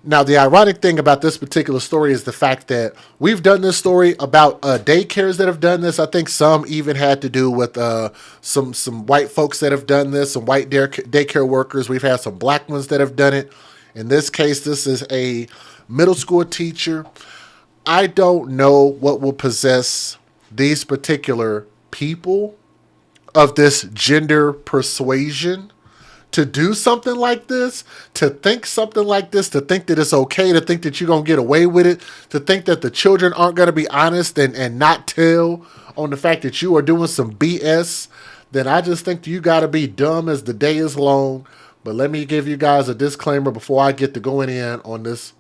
Now, the ironic thing about this particular story is the fact that we've done this story about daycares that have done this. I think some even had to do with some white folks that have done this, some white daycare workers. We've had some black ones that have done it. In this case, this is a middle school teacher. I don't know what will possess these particular people of this gender persuasion to do something like this, to think something like this, to think that it's okay, to think that you're going to get away with it, to think that the children aren't going to be honest and not tell on the fact that you are doing some BS, then I just think you got to be dumb as the day is long. But let me give you guys a disclaimer before I get to going in on this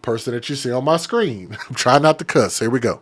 person that you see on my screen. I'm trying not to cuss. Here we go.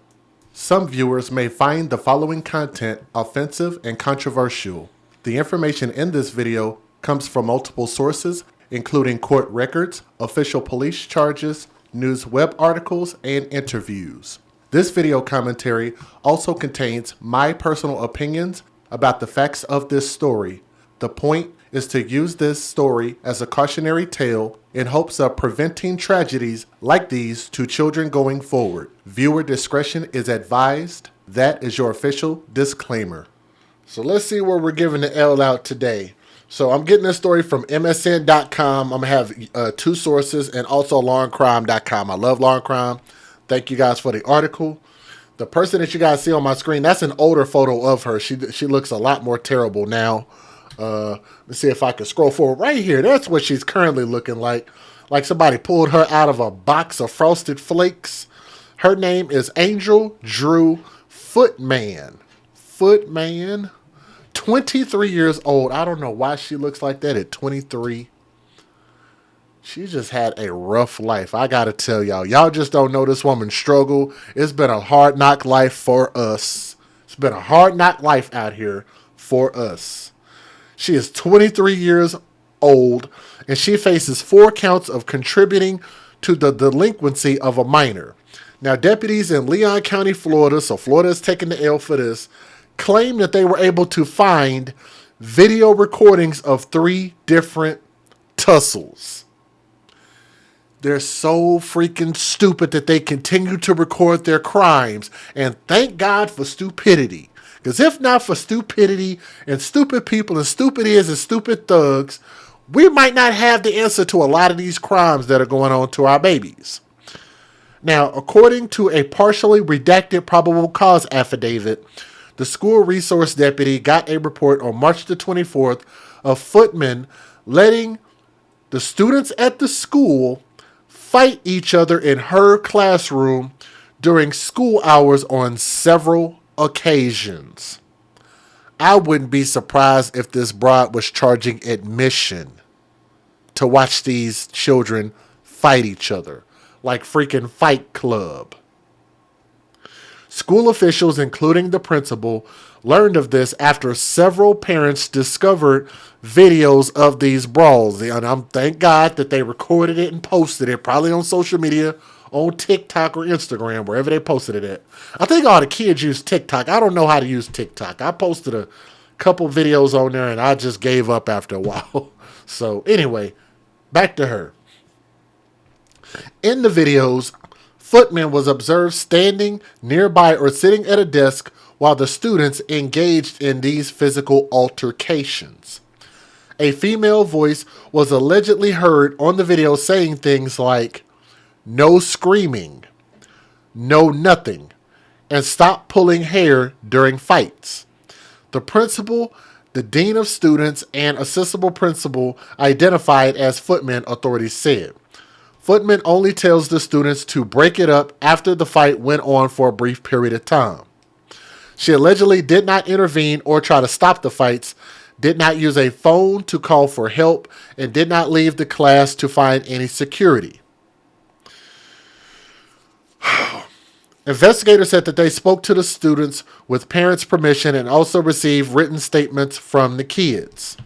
Some viewers may find the following content offensive and controversial. The information in this video comes from multiple sources, including court records, official police charges, news web articles, and interviews. This video commentary also contains my personal opinions about the facts of this story. The point is to use this story as a cautionary tale in hopes of preventing tragedies like these to children going forward. Viewer discretion is advised. That is your official disclaimer. So let's see where we're giving the L out today. So I'm getting this story from MSN.com. I'm going to have two sources and also lawandcrime.com. I love Law and Crime. Thank you guys for the article. The person that you guys see on my screen, that's an older photo of her. She looks a lot more terrible now. Let's see if I can scroll forward right here. That's what she's currently looking like. Like somebody pulled her out of a box of Frosted Flakes. Her name is Angel Drew Footman. Footman. 23 years old. I don't know why she looks like that at 23. She just had a rough life. I got to tell y'all. Y'all just don't know this woman's struggle. It's been a hard knock life for us. It's been a hard knock life out here for us. She is 23 years old, and she faces 4 counts of contributing to the delinquency of a minor. Now, deputies in Leon County, Florida, so Florida is taking the L for this, claim that they were able to find video recordings of 3 different tussles. They're so freaking stupid that they continue to record their crimes, and thank God for stupidity. Because if not for stupidity and stupid people and stupid ears and stupid thugs, we might not have the answer to a lot of these crimes that are going on to our babies. Now, according to a partially redacted probable cause affidavit, the school resource deputy got a report on March the 24th of Footman letting the students at the school fight each other in her classroom during school hours on several occasions. I wouldn't be surprised if this broad was charging admission to watch these children fight each other like freaking Fight Club. School officials, including the principal, learned of this after several parents discovered videos of these brawls. And thank God that they recorded it and posted it, probably on social media, on TikTok or Instagram, wherever they posted it at. I think all the kids use TikTok. I don't know how to use TikTok. I posted a couple videos on there and I just gave up after a while. So anyway, back to her. In the videos, Footman was observed standing nearby or sitting at a desk while the students engaged in these physical altercations. A female voice was allegedly heard on the video saying things like, "No screaming, no nothing, and stop pulling hair during fights." The principal, the dean of students, and assistant principal identified as Footman, authorities said. Footman only tells the students to break it up after the fight went on for a brief period of time. She allegedly did not intervene or try to stop the fights, did not use a phone to call for help, and did not leave the class to find any security. Investigators said that they spoke to the students with parents' permission and also received written statements from the kids.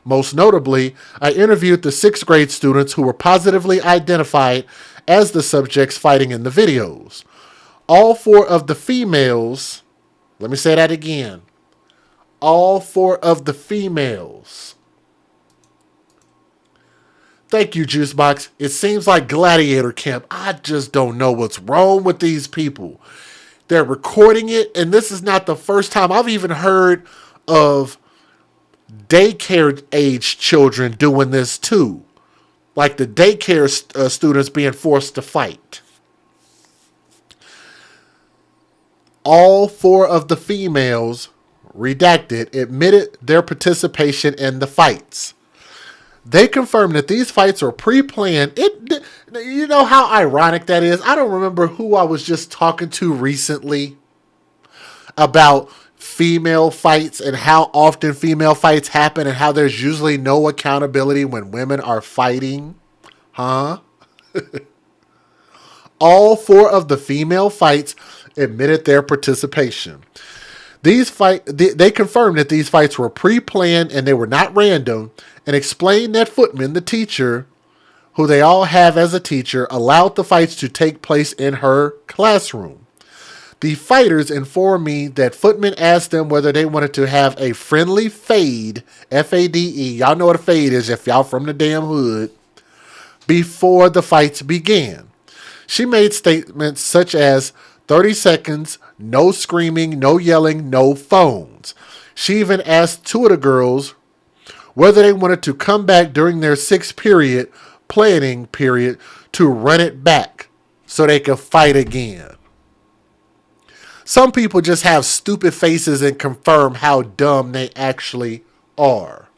Most notably, I interviewed the 6th grade students who were positively identified as the subjects fighting in the videos. All 4 of the females, let me say that again, all 4 of the females Thank you, Juicebox. It seems like Gladiator Camp. I just don't know what's wrong with these people. They're recording it, and this is not the first time. I've even heard of daycare age children doing this too. Like the daycare students being forced to fight. All 4 of the females, redacted, admitted their participation in the fights. They confirmed that these fights were pre-planned. You know how ironic that is? I don't remember who I was just talking to recently about female fights and how often female fights happen and how there's usually no accountability when women are fighting. Huh? All 4 of the female fights admitted their participation. They confirmed that these fights were pre-planned and they were not random, and explained that Footman, the teacher, who they all have as a teacher, allowed the fights to take place in her classroom. The fighters informed me that Footman asked them whether they wanted to have a friendly fade, F-A-D-E, y'all know what a fade is if y'all from the damn hood, before the fights began. She made statements such as 30 seconds, no screaming, no yelling, no phones. She even asked 2 of the girls whether they wanted to come back during their 6th period, planning period, to run it back so they could fight again. Some people just have stupid faces and confirm how dumb they actually are.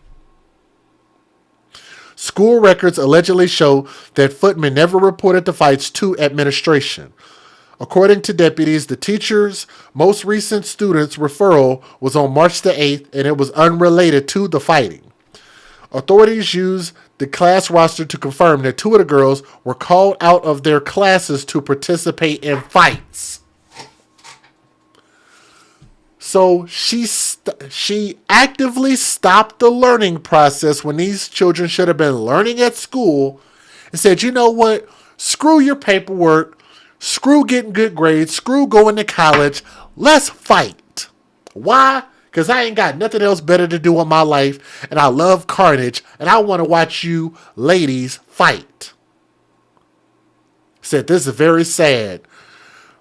School records allegedly show that Footman never reported the fights to administration. According to deputies, the teacher's most recent student's referral was on March the 8th, and it was unrelated to the fighting. Authorities used the class roster to confirm that 2 of the girls were called out of their classes to participate in fights. So she actively stopped the learning process when these children should have been learning at school and said, you know what? Screw your paperwork. Screw getting good grades. Screw going to college. Let's fight. Why? Because I ain't got nothing else better to do with my life. And I love carnage. And I want to watch you ladies fight. Said, this is very sad.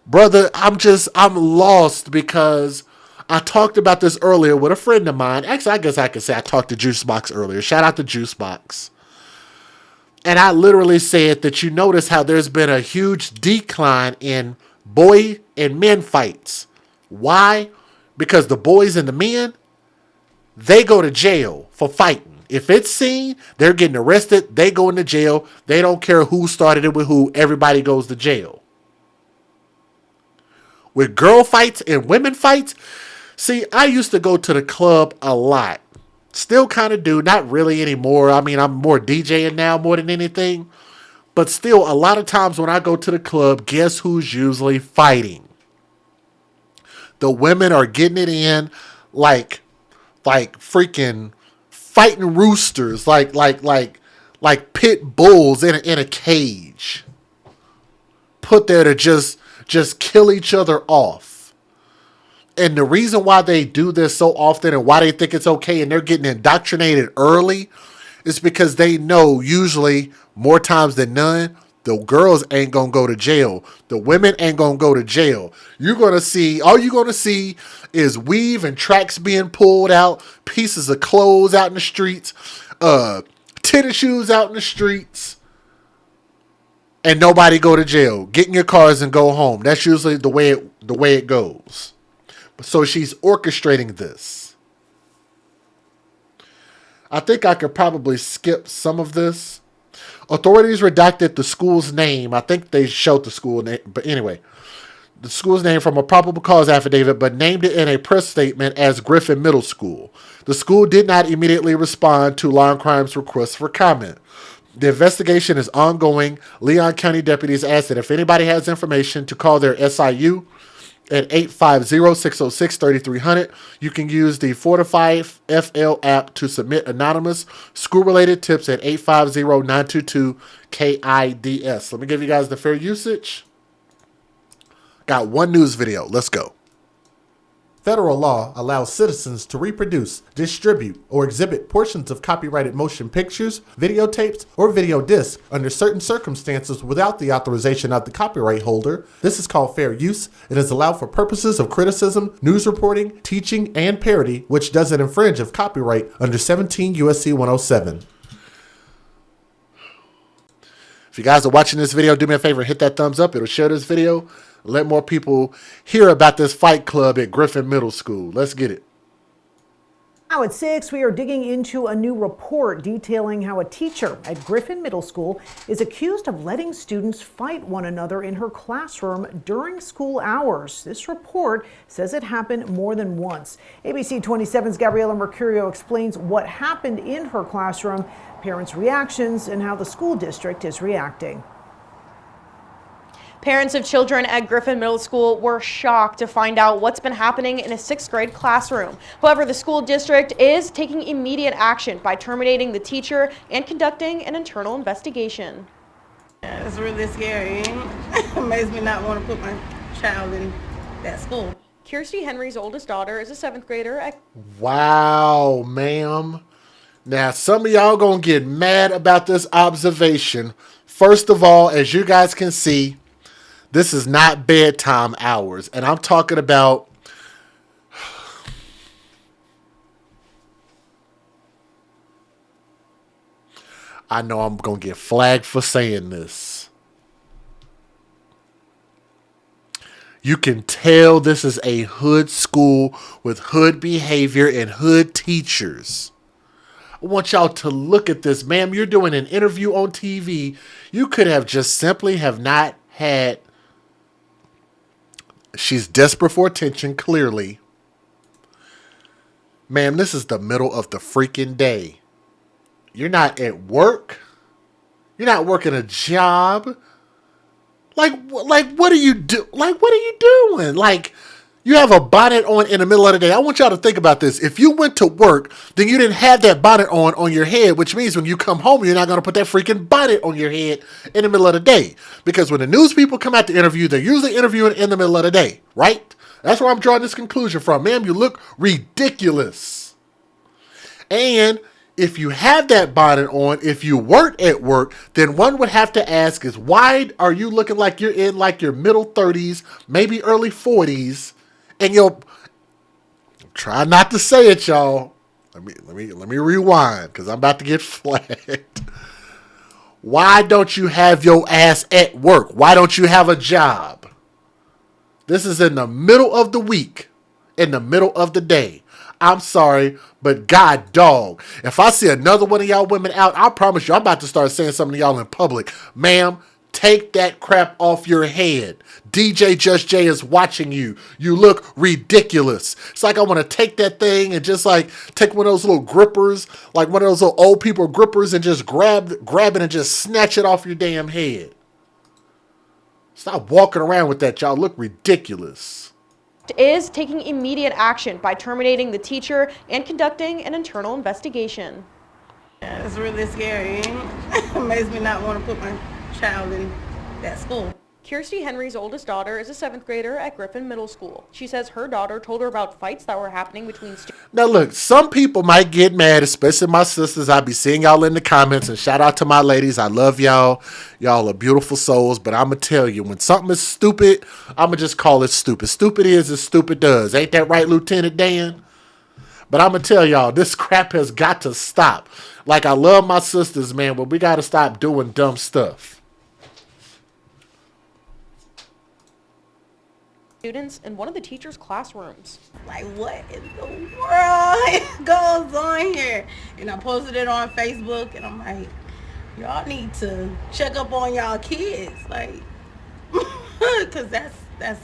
Brother, I'm lost because I talked about this earlier with a friend of mine. Actually, I guess I could say I talked to Juicebox earlier. Shout out to Juicebox. And I literally said that you notice how there's been a huge decline in boy and men fights. Why? Because the boys and the men, they go to jail for fighting. If it's seen, they're getting arrested. They go into jail. They don't care who started it with who. Everybody goes to jail. With girl fights and women fights, see, I used to go to the club a lot. Still kind of do, not really anymore. I mean, I'm more DJing now more than anything. But still, a lot of times when I go to the club, guess who's usually fighting? The women are getting it in like freaking fighting roosters, like pit bulls in a cage. Put there to just kill each other off. And the reason why they do this so often and why they think it's okay and they're getting indoctrinated early is because they know usually more times than none, the girls ain't going to go to jail. The women ain't going to go to jail. All you're going to see is weave and tracks being pulled out, pieces of clothes out in the streets, tennis shoes out in the streets, and nobody go to jail. Get in your cars and go home. That's usually the way it goes. So she's orchestrating this. I think I could probably skip some of this. Authorities redacted the school's name. I think they showed the school name. But anyway, the school's name from a probable cause affidavit, but named it in a press statement as Griffin Middle School. The school did not immediately respond to Law and Crime's request for comment. The investigation is ongoing. Leon County deputies asked that if anybody has information to call their SIU at 850-606-3300. You can use the Fortify-FL app to submit anonymous school-related tips at 850-922-KIDS. Let me give you guys the fair usage. Got one news video. Let's go. Federal law allows citizens to reproduce, distribute, or exhibit portions of copyrighted motion pictures, videotapes, or video discs under certain circumstances without the authorization of the copyright holder. This is called fair use. It is allowed for purposes of criticism, news reporting, teaching, and parody, which doesn't infringe of copyright under 17 U.S.C. 107. If you guys are watching this video, do me a favor, hit that thumbs up. It'll share this video. Let more people hear about this fight club at Griffin Middle School. Let's get it. Now at 6, we are digging into a new report detailing how a teacher at Griffin Middle School is accused of letting students fight one another in her classroom during school hours. This report says it happened more than once. ABC 27's Gabriela Mercurio explains what happened in her classroom, parents' reactions, and how the school district is reacting. Parents of children at Griffin Middle School were shocked to find out what's been happening in a 6th grade classroom. However, the school district is taking immediate action by terminating the teacher and conducting an internal investigation. Yeah, it's really scary. It makes me not want to put my child in that school. Kirsty Henry's oldest daughter is a 7th grader at... Wow, ma'am. Now, some of y'all gonna get mad about this observation. First of all, as you guys can see, this is not bedtime hours, and I'm talking about I know I'm going to get flagged for saying this. You can tell this is a hood school with hood behavior and hood teachers. I want y'all to look at this. Ma'am, you're doing an interview on TV. You could have just simply have not had... She's desperate for attention, clearly. Ma'am, this is the middle of the freaking day. You're not at work. You're not working a job. Like what are you do? Like, what are you doing? Like, you have a bonnet on in the middle of the day. I want y'all to think about this. If you went to work, then you didn't have that bonnet on your head, which means when you come home, you're not going to put that freaking bonnet on your head in the middle of the day. Because when the news people come out to interview, they're usually interviewing in the middle of the day, right? That's where I'm drawing this conclusion from. Ma'am, you look ridiculous. And if you have that bonnet on, if you weren't at work, then one would have to ask is, why are you looking like you're in like your middle 30s, maybe early 40s, and you'll try not to say it, y'all. Let me rewind because I'm about to get flagged. Why don't you have your ass at work? Why don't you have a job? This is in the middle of the week, in the middle of the day. I'm sorry, but God dog, if I see another one of y'all women out, I promise you I'm about to start saying something to y'all in public. Ma'am, take that crap off your head. DJ Just J is watching you. You look ridiculous. It's like I want to take that thing and just like take one of those little grippers, like one of those little old people grippers, and just grab it and just snatch it off your damn head. Stop walking around with that. Y'all look ridiculous. Is taking immediate action by terminating the teacher and conducting an internal investigation. Yeah, it's really scary. It makes me not want to put my child in that school. Kirsty Henry's oldest daughter is a 7th grader at Griffin Middle School. She says her daughter told her about fights that were happening between students. Now look, some people might get mad, especially my sisters. I'll be seeing y'all in the comments, and shout out to my ladies. I love y'all. Y'all are beautiful souls, but I'm going to tell you, when something is stupid, I'm going to just call it stupid. Stupid is as stupid does. Ain't that right, Lieutenant Dan? But I'm going to tell y'all, this crap has got to stop. Like, I love my sisters, man, but we got to stop doing dumb stuff. Students in one of the teacher's classrooms. Like, what in the world goes on here? And I posted it on Facebook, and I'm like, y'all need to check up on y'all kids, like, because that's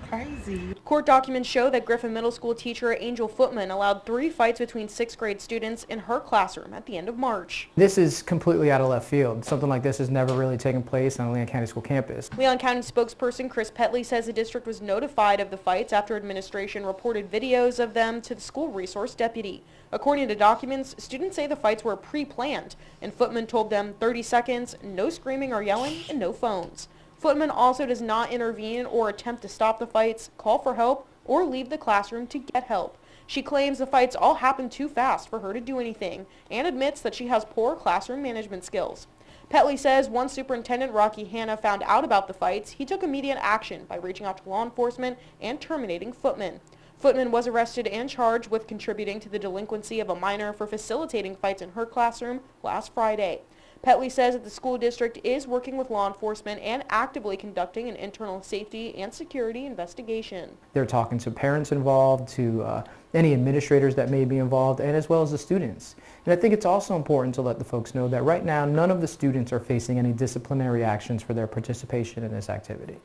crazy. Court documents show that Griffin Middle School teacher Angel Footman allowed 3 fights between 6th grade students in her classroom at the end of March. This is completely out of left field. Something like this has never really taken place on a Leon County School campus. Leon County spokesperson Chris Petley says the district was notified of the fights after administration reported videos of them to the school resource deputy. According to documents, students say the fights were pre-planned, and Footman told them 30 seconds, no screaming or yelling, and no phones. Footman also does not intervene or attempt to stop the fights, call for help, or leave the classroom to get help. She claims the fights all happened too fast for her to do anything and admits that she has poor classroom management skills. Petley says once Superintendent Rocky Hanna found out about the fights, he took immediate action by reaching out to law enforcement and terminating Footman. Footman was arrested and charged with contributing to the delinquency of a minor for facilitating fights in her classroom last Friday. Petley says that the school district is working with law enforcement and actively conducting an internal safety and security investigation. They're talking to parents involved, to any administrators that may be involved, and as well as the students. And I think it's also important to let the folks know that right now none of the students are facing any disciplinary actions for their participation in this activity.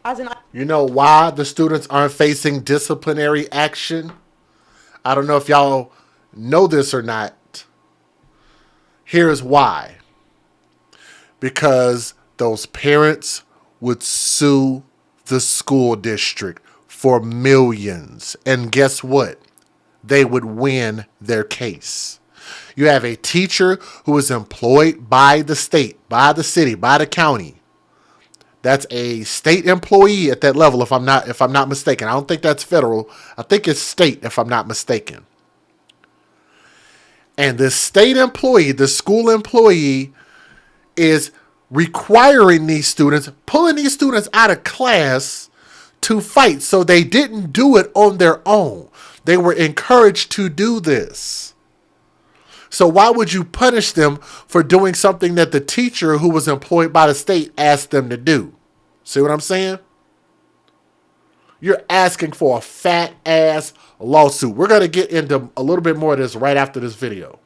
You know why the students aren't facing disciplinary action? I don't know if y'all know this or not. Here's why. Because those parents would sue the school district for millions. And guess what? They would win their case. You have a teacher who is employed by the state, by the city, by the county. That's a state employee at that level, if I'm not mistaken. I don't think that's federal. I think it's state, if I'm not mistaken. And the state employee, the school employee, is requiring these students, pulling these students out of class to fight. So they didn't do it on their own. They were encouraged to do this. So why would you punish them for doing something that the teacher who was employed by the state asked them to do? See what I'm saying? You're asking for a fat ass lawsuit. We're going to get into a little bit more of this right after this video.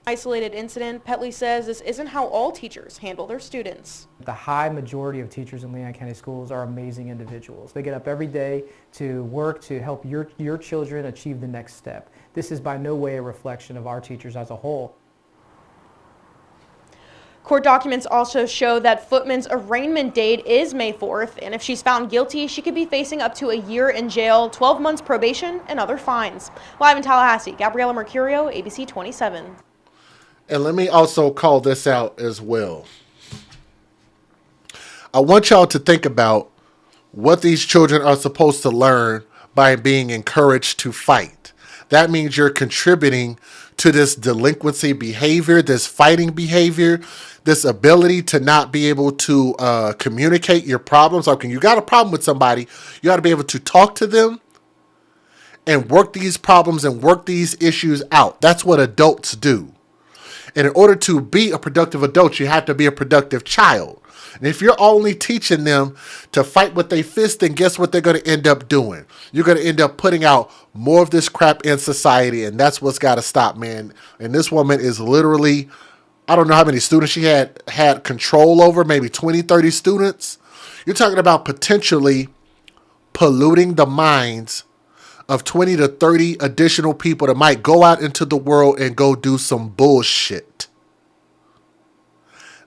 Isolated incident, Petley says this isn't how all teachers handle their students. The high majority of teachers in Leon County schools are amazing individuals. They get up every day to work to help your children achieve the next step. This is by no way a reflection of our teachers as a whole. Court documents also show that Footman's arraignment date is May 4th, and if she's found guilty, she could be facing up to a year in jail, 12 months probation, and other fines. Live in Tallahassee, Gabriela Mercurio, ABC 27. And let me also call this out as well. I want y'all to think about what these children are supposed to learn by being encouraged to fight. That means you're contributing to this delinquency behavior, this fighting behavior, this ability to not be able to communicate your problems. Okay, you got a problem with somebody, you got to be able to talk to them and work these problems and work these issues out. That's what adults do. And in order to be a productive adult, you have to be a productive child. And if you're only teaching them to fight with their fists, then guess what they're going to end up doing? You're going to end up putting out more of this crap in society, and that's what's got to stop, man. And this woman is literally, I don't know how many students she had control over, maybe 20, 30 students. You're talking about potentially polluting the minds of 20 to 30 additional people that might go out into the world and go do some bullshit.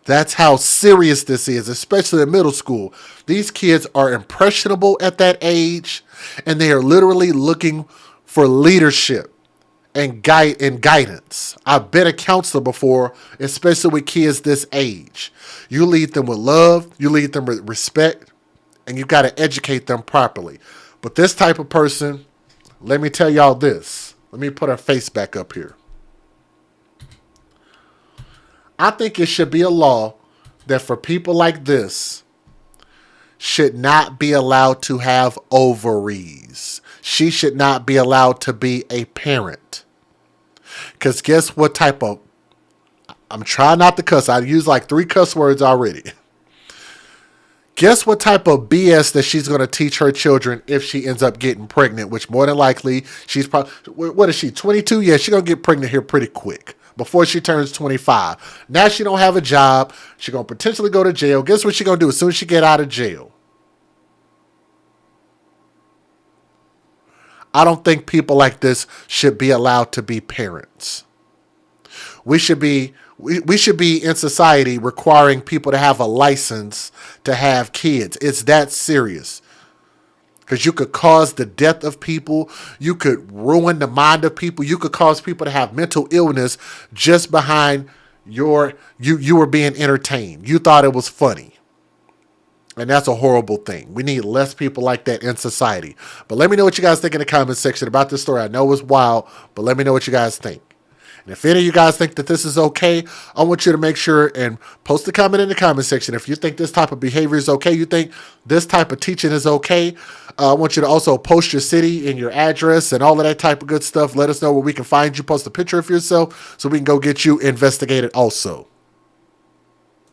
That's how serious this is, especially in middle school. These kids are impressionable at that age, and they are literally looking for leadership and guidance. I've been a counselor before, especially with kids this age. You lead them with love, you lead them with respect, and you got to educate them properly. But this type of person, let me tell y'all this. Let me put her face back up here. I think it should be a law that for people like this should not be allowed to have ovaries. She should not be allowed to be a parent. Because guess what type of... I'm trying not to cuss. I used like 3 cuss words already. Guess what type of BS that she's going to teach her children if she ends up getting pregnant, which more than likely she's probably, what is she, 22? Yeah, she's going to get pregnant here pretty quick before she turns 25. Now she don't have a job. She's going to potentially go to jail. Guess what she's going to do as soon as she get out of jail? I don't think people like this should be allowed to be parents. We should be in society requiring people to have a license to have kids. It's that serious. Because you could cause the death of people. You could ruin the mind of people. You could cause people to have mental illness just behind you were being entertained. You thought it was funny. And that's a horrible thing. We need less people like that in society. But let me know what you guys think in the comment section about this story. I know it's wild, but let me know what you guys think. And if any of you guys think that this is okay, I want you to make sure and post a comment in the comment section. If you think this type of behavior is okay, you think this type of teaching is okay, I want you to also post your city and your address and all of that type of good stuff. Let us know where we can find you. Post a picture of yourself so we can go get you investigated also.